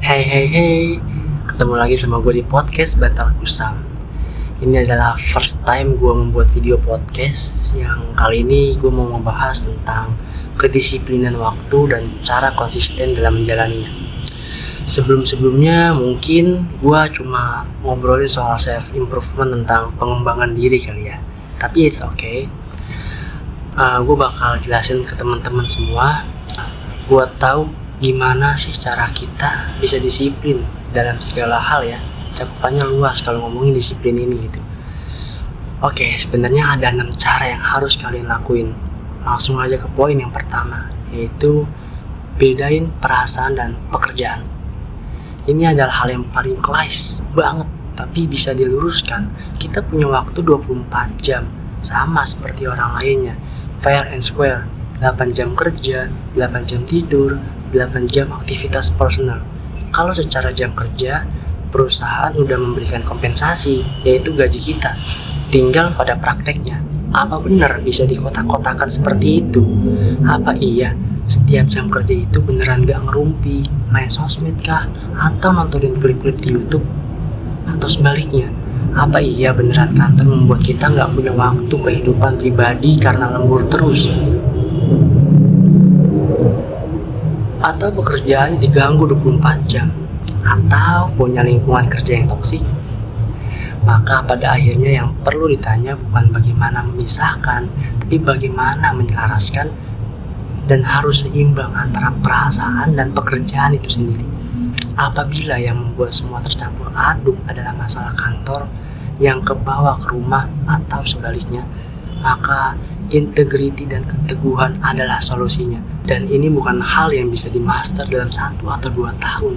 Hey, ketemu lagi sama gue di podcast Bantal Kusam. Ini adalah first time gue membuat video podcast. Yang kali ini gue mau membahas tentang kedisiplinan waktu dan cara konsisten dalam menjalaninya. Sebelumnya mungkin gue cuma ngobrolin soal self improvement tentang pengembangan diri kali ya. Tapi it's okay. Gue bakal jelasin ke teman-teman semua. Gue tahu gimana sih cara kita bisa disiplin dalam segala hal ya. Cakupannya luas kalau ngomongin disiplin ini gitu. Oke, sebenarnya ada 6 cara yang harus kalian lakuin. Langsung aja ke poin yang pertama, yaitu bedain perasaan dan pekerjaan. Ini adalah hal yang paling klise banget, tapi bisa diluruskan. Kita punya waktu 24 jam, sama seperti orang lainnya, fair and square. 8 jam kerja, 8 jam tidur, 8 jam aktivitas personal. Kalau secara jam kerja, perusahaan udah memberikan kompensasi, yaitu gaji kita. Tinggal pada prakteknya, apa benar bisa dikotak-kotakan seperti itu? Apa iya setiap jam kerja itu beneran gak ngerumpi, main sosmed kah? Atau nontonin klip-klip di YouTube? Atau sebaliknya, apa iya beneran kantor membuat kita gak punya waktu kehidupan pribadi karena lembur terus? Atau pekerjaannya diganggu 24 jam, atau punya lingkungan kerja yang toksik? Maka pada akhirnya yang perlu ditanya bukan bagaimana memisahkan, tapi bagaimana menyelaraskan dan harus seimbang antara perasaan dan pekerjaan itu sendiri. Apabila yang membuat semua tercampur aduk adalah masalah kantor yang kebawa ke rumah atau sebaliknya, maka integriti dan keteguhan adalah solusinya. Dan ini bukan hal yang bisa dimaster dalam 1 atau 2 tahun.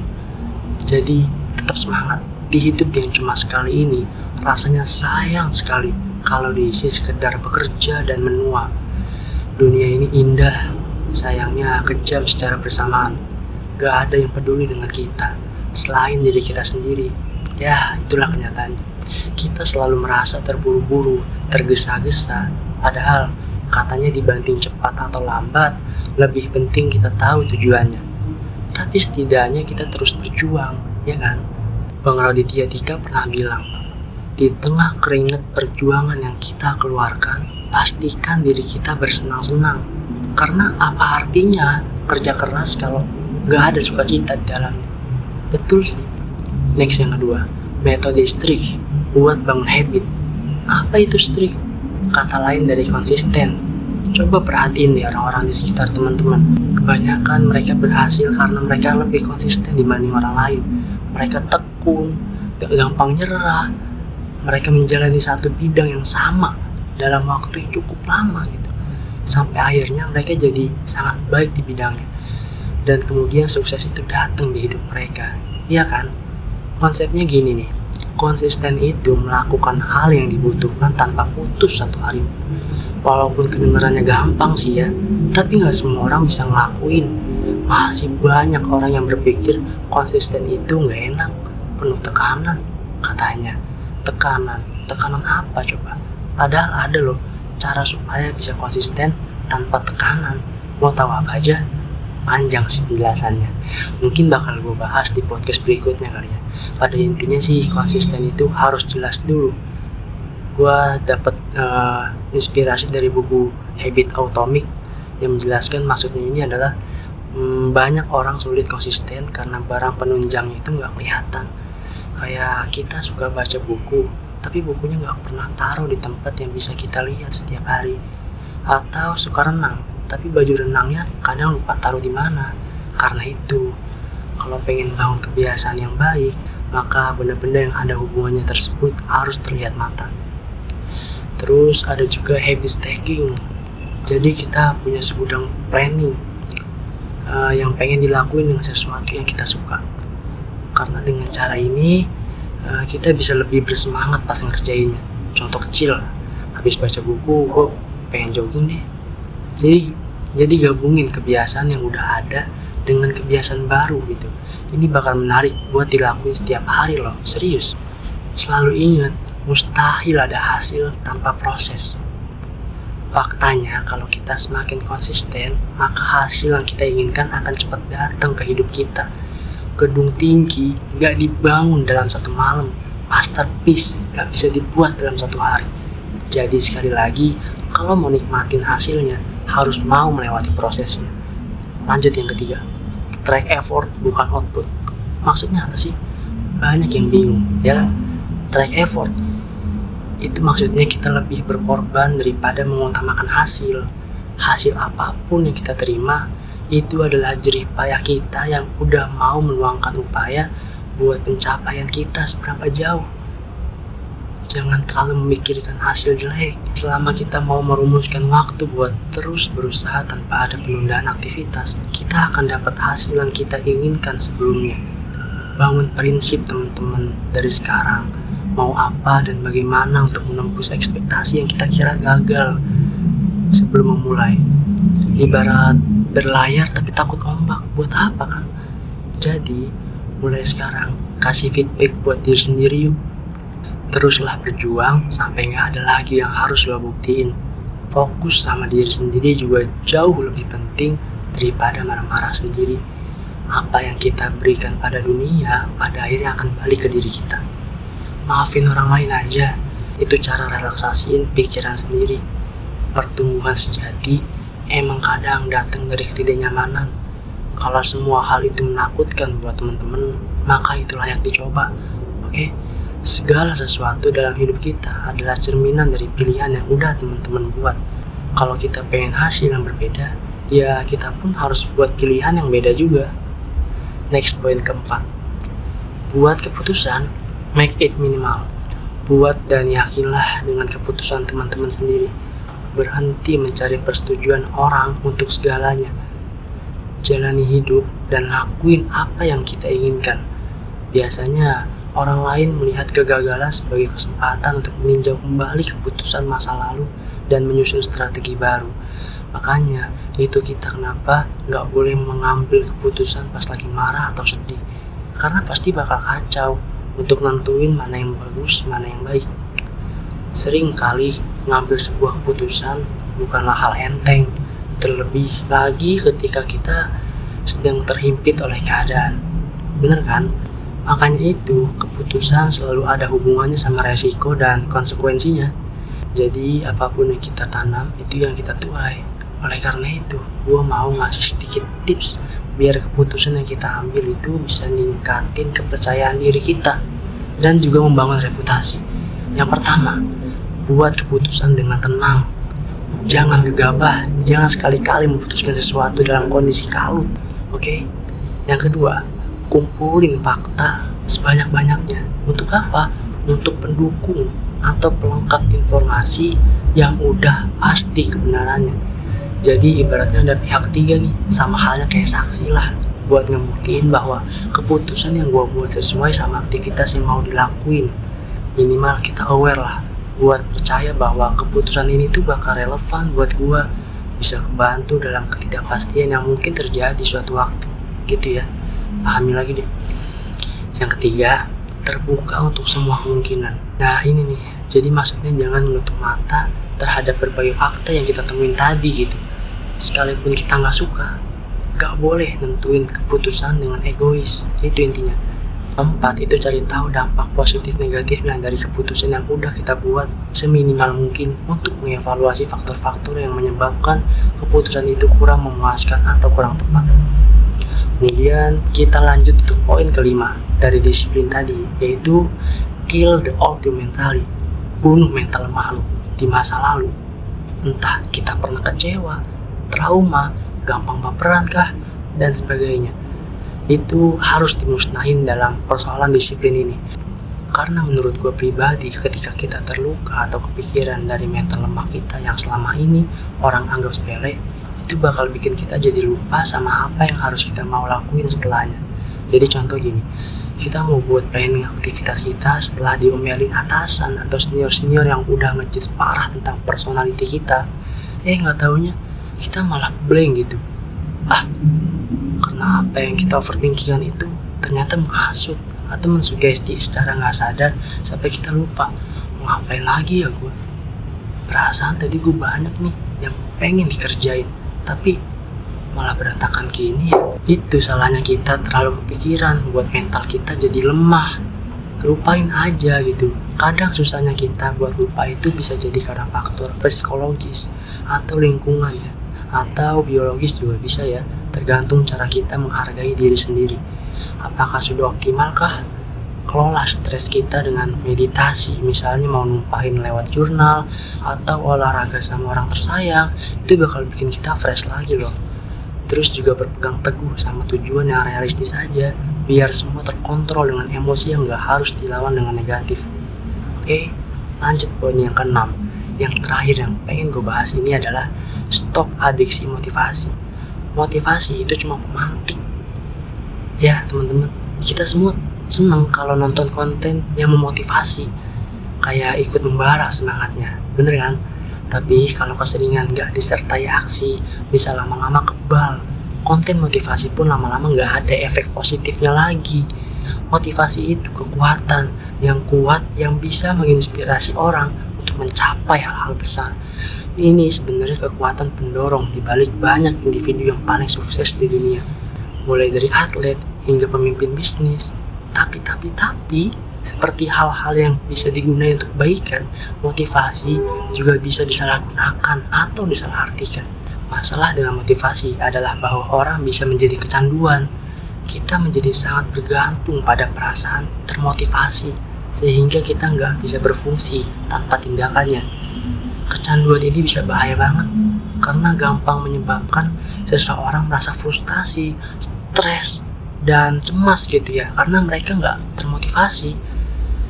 Jadi tetap semangat. Di hidup yang cuma sekali ini, rasanya sayang sekali kalau diisi sekedar bekerja dan menua. Dunia ini indah, sayangnya kejam secara bersamaan. Gak ada yang peduli dengan kita selain diri kita sendiri. Ya, itulah kenyataannya. Kita selalu merasa terburu-buru, tergesa-gesa. Padahal katanya dibanting cepat atau lambat, lebih penting kita tahu tujuannya. Tapi setidaknya kita terus berjuang, ya kan? Bang Raditya Dika pernah bilang, di tengah keringat perjuangan yang kita keluarkan, pastikan diri kita bersenang-senang. Karena apa artinya kerja keras kalau gak ada sukacita di dalamnya? Betul sih. Next yang kedua, metode strict buat bangun habit. Apa itu strict? Kata lain dari konsisten. Coba perhatiin deh orang-orang di sekitar teman-teman. Kebanyakan mereka berhasil karena mereka lebih konsisten dibanding orang lain. Mereka tekun, gak gampang nyerah. Mereka menjalani satu bidang yang sama dalam waktu yang cukup lama gitu. Sampai akhirnya mereka jadi sangat baik di bidangnya. Dan kemudian sukses itu datang di hidup mereka. Iya kan? Konsepnya gini nih. Konsisten itu melakukan hal yang dibutuhkan tanpa putus satu hari. Walaupun kedengarannya gampang sih ya, tapi gak semua orang bisa ngelakuin. Masih banyak orang yang berpikir konsisten itu gak enak, penuh tekanan katanya. Tekanan apa coba? Padahal ada loh cara supaya bisa konsisten tanpa tekanan. Mau tahu apa aja? Panjang sih penjelasannya. Mungkin bakal gue bahas di podcast berikutnya kali ya. Pada intinya sih konsisten itu harus jelas dulu. Gue dapet inspirasi dari buku Habit Atomic yang menjelaskan maksudnya ini adalah banyak orang sulit konsisten karena barang penunjangnya itu gak kelihatan. Kayak kita suka baca buku, tapi bukunya gak pernah taruh di tempat yang bisa kita lihat setiap hari. Atau suka renang, tapi baju renangnya kadang lupa taruh di mana. Karena itu, kalau pengen bangun kebiasaan yang baik, maka benda-benda yang ada hubungannya tersebut harus terlihat mata. Terus ada juga habit stacking. Jadi kita punya segudang planning yang pengen dilakuin dengan sesuatu yang kita suka. Karena dengan cara ini kita bisa lebih bersemangat pas ngerjainnya. Contoh kecil, habis baca buku, gue pengen jogging deh. Jadi gabungin kebiasaan yang udah ada dengan kebiasaan baru gitu. Ini bakal menarik buat dilakuin setiap hari loh, serius. Selalu ingat, mustahil ada hasil tanpa proses. Faktanya, kalau kita semakin konsisten, maka hasil yang kita inginkan akan cepat datang ke hidup kita. Gedung tinggi nggak dibangun dalam satu malam. Masterpiece nggak bisa dibuat dalam satu hari. Jadi sekali lagi, kalau mau nikmatin hasilnya, harus mau melewati prosesnya. Lanjut yang ketiga, track effort bukan output. Maksudnya apa sih? Banyak yang bingung, ya kan? Track effort itu maksudnya kita lebih berkorban daripada mengutamakan hasil. Hasil apapun yang kita terima itu adalah jerih payah kita yang udah mau meluangkan upaya buat pencapaian kita seberapa jauh. Jangan terlalu memikirkan hasil jelek. Selama kita mau merumuskan waktu buat terus berusaha tanpa ada penundaan aktivitas, kita akan dapat hasil yang kita inginkan sebelumnya. Bangun prinsip teman-teman dari sekarang. Mau apa dan bagaimana untuk menembus ekspektasi yang kita kira gagal sebelum memulai. Ibarat berlayar tapi takut ombak, buat apa kan? Jadi mulai sekarang kasih feedback buat diri sendiri yuk. Teruslah berjuang sampai gak ada lagi yang harus lo buktiin. Fokus sama diri sendiri juga jauh lebih penting daripada marah-marah sendiri. Apa yang kita berikan pada dunia pada akhirnya akan balik ke diri kita. Maafin orang lain aja, itu cara relaksasiin pikiran sendiri. Pertumbuhan sejati emang kadang datang dari ketidaknyamanan. Kalau semua hal itu menakutkan buat teman-teman, maka itu layak dicoba. Oke? Segala sesuatu dalam hidup kita adalah cerminan dari pilihan yang udah teman-teman buat. Kalau kita pengen hasil yang berbeda, ya kita pun harus buat pilihan yang beda juga. Next, poin keempat. Buat keputusan, make it minimal. Buat dan yakinlah dengan keputusan teman-teman sendiri. Berhenti mencari persetujuan orang untuk segalanya. Jalani hidup dan lakuin apa yang kita inginkan. Biasanya orang lain melihat kegagalan sebagai kesempatan untuk meninjau kembali keputusan masa lalu dan menyusun strategi baru. Makanya itu kita kenapa nggak boleh mengambil keputusan pas lagi marah atau sedih. Karena pasti bakal kacau untuk nentuin mana yang bagus, mana yang baik. Sering kali ngambil sebuah keputusan bukanlah hal enteng, terlebih lagi ketika kita sedang terhimpit oleh keadaan. Bener kan? Makanya itu, keputusan selalu ada hubungannya sama resiko dan konsekuensinya. Jadi apapun yang kita tanam, itu yang kita tuai. Oleh karena itu, gue mau ngasih sedikit tips biar keputusan yang kita ambil itu bisa ningkatin kepercayaan diri kita dan juga membangun reputasi. Yang pertama, buat keputusan dengan tenang. Jangan gegabah, jangan sekali-kali memutuskan sesuatu dalam kondisi kalut. Oke? Yang kedua, kumpulin fakta sebanyak-banyaknya. Untuk apa? Untuk pendukung atau pelengkap informasi yang udah pasti kebenarannya. Jadi ibaratnya ada pihak ketiga nih, sama halnya kayak saksi lah, buat ngebuktiin bahwa keputusan yang gue buat sesuai sama aktivitas yang mau dilakuin. Minimal kita aware lah, buat percaya bahwa keputusan ini tuh bakal relevan buat gue, bisa kebantu dalam ketidakpastian yang mungkin terjadi suatu waktu, gitu ya. Pahami lagi deh. Yang ketiga, terbuka untuk semua kemungkinan. Nah ini nih, jadi maksudnya jangan menutup mata terhadap berbagai fakta yang kita temuin tadi gitu. Sekalipun kita nggak suka, nggak boleh nentuin keputusan dengan egois. Itu intinya. Keempat, itu cari tahu dampak positif negatifnya dari keputusan yang udah kita buat seminimal mungkin untuk mengevaluasi faktor-faktor yang menyebabkan keputusan itu kurang memuaskan atau kurang tepat. Kemudian kita lanjut ke poin kelima dari disiplin tadi, yaitu kill the old you mentally. Bunuh mental lemah lu di masa lalu. Entah kita pernah kecewa, trauma, gampang baperan kah, dan sebagainya. Itu harus dimusnahin dalam persoalan disiplin ini. Karena menurut gue pribadi, ketika kita terluka atau kepikiran dari mental lemah kita yang selama ini orang anggap sepele, itu bakal bikin kita jadi lupa sama apa yang harus kita mau lakuin setelahnya. Jadi contoh gini, kita mau buat planning aktivitas kita setelah diomelin atasan atau senior-senior yang udah ngejudge parah tentang personality kita, nggak taunya kita malah blank gitu. Karena apa yang kita overthinkingan itu ternyata menghasut atau mensugesti secara nggak sadar sampai kita lupa mau ngapain lagi ya gue. Perasaan tadi gue banyak nih yang pengen dikerjain, tapi malah berantakan gini ya? Itu salahnya kita terlalu kepikiran, buat mental kita jadi lemah. Lupain aja gitu. Kadang susahnya kita buat lupa itu bisa jadi karena faktor psikologis atau lingkungan ya, atau biologis juga bisa ya, tergantung cara kita menghargai diri sendiri. Apakah sudah optimalkah? Kelola stres kita dengan meditasi, misalnya mau numpahin lewat jurnal atau olahraga sama orang tersayang, itu bakal bikin kita fresh lagi loh. Terus juga berpegang teguh sama tujuan yang realistis aja, biar semua terkontrol dengan emosi yang gak harus dilawan dengan negatif. Oke, lanjut poin yang ke-6. Yang terakhir yang pengen gue bahas ini adalah stop adiksi motivasi. Motivasi itu cuma pemantik. Ya teman-teman, kita semua seneng kalau nonton konten yang memotivasi, kayak ikut membara semangatnya, bener kan? Tapi kalau keseringan gak disertai aksi, bisa lama-lama kebal. Konten motivasi pun lama-lama gak ada efek positifnya lagi. Motivasi itu kekuatan yang kuat yang bisa menginspirasi orang untuk mencapai hal-hal besar. Ini sebenarnya kekuatan pendorong dibalik banyak individu yang paling sukses di dunia, mulai dari atlet hingga pemimpin bisnis. Tapi seperti hal-hal yang bisa digunakan untuk kebaikan, motivasi juga bisa disalahgunakan atau disalahartikan. Masalah dengan motivasi adalah bahwa orang bisa menjadi kecanduan. Kita menjadi sangat bergantung pada perasaan termotivasi, sehingga kita nggak bisa berfungsi tanpa tindakannya. Kecanduan ini bisa bahaya banget, karena gampang menyebabkan seseorang merasa frustasi, stres, dan cemas gitu ya, karena mereka nggak termotivasi.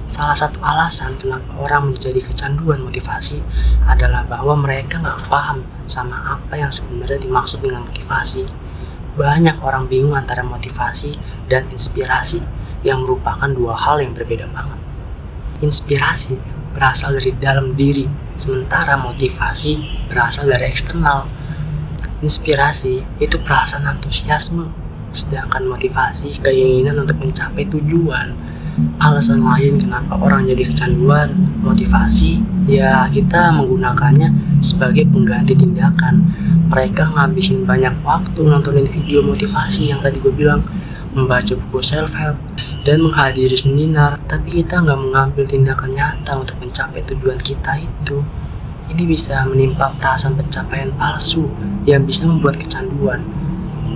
Salah satu alasan kenapa orang menjadi kecanduan motivasi adalah bahwa mereka nggak paham sama apa yang sebenarnya dimaksud dengan motivasi. Banyak orang bingung antara motivasi dan inspirasi, yang merupakan dua hal yang berbeda banget. Inspirasi berasal dari dalam diri, sementara motivasi berasal dari eksternal. Inspirasi itu perasaan antusiasme, sedangkan motivasi keinginan untuk mencapai tujuan. Alasan lain kenapa orang jadi kecanduan motivasi, ya kita menggunakannya sebagai pengganti tindakan. Mereka ngabisin banyak waktu nontonin video motivasi yang tadi gue bilang, membaca buku self-help, dan menghadiri seminar, tapi kita nggak mengambil tindakan nyata untuk mencapai tujuan kita itu. Ini bisa menimpa perasaan pencapaian palsu yang bisa membuat kecanduan.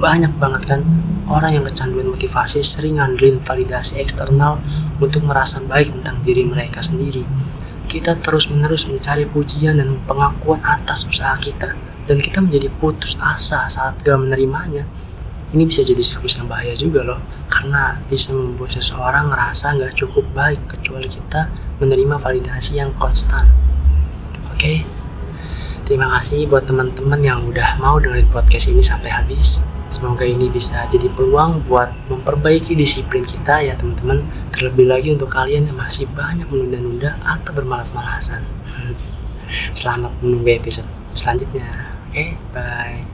Banyak banget kan orang yang kecanduan motivasi sering ngandelin validasi eksternal untuk merasa baik tentang diri mereka sendiri. Kita terus-menerus mencari pujian dan pengakuan atas usaha kita, dan kita menjadi putus asa saat gak menerimanya. Ini bisa jadi siklus yang bahaya juga loh, karena bisa membuat seseorang ngerasa gak cukup baik kecuali kita menerima validasi yang konstan. Oke? Terima kasih buat teman-teman yang udah mau dengerin podcast ini sampai habis. Semoga ini bisa jadi peluang buat memperbaiki disiplin kita ya teman-teman. Terlebih lagi untuk kalian yang masih banyak menunda-nunda atau bermalas-malasan. Selamat menunggu episode selanjutnya. Oke, bye.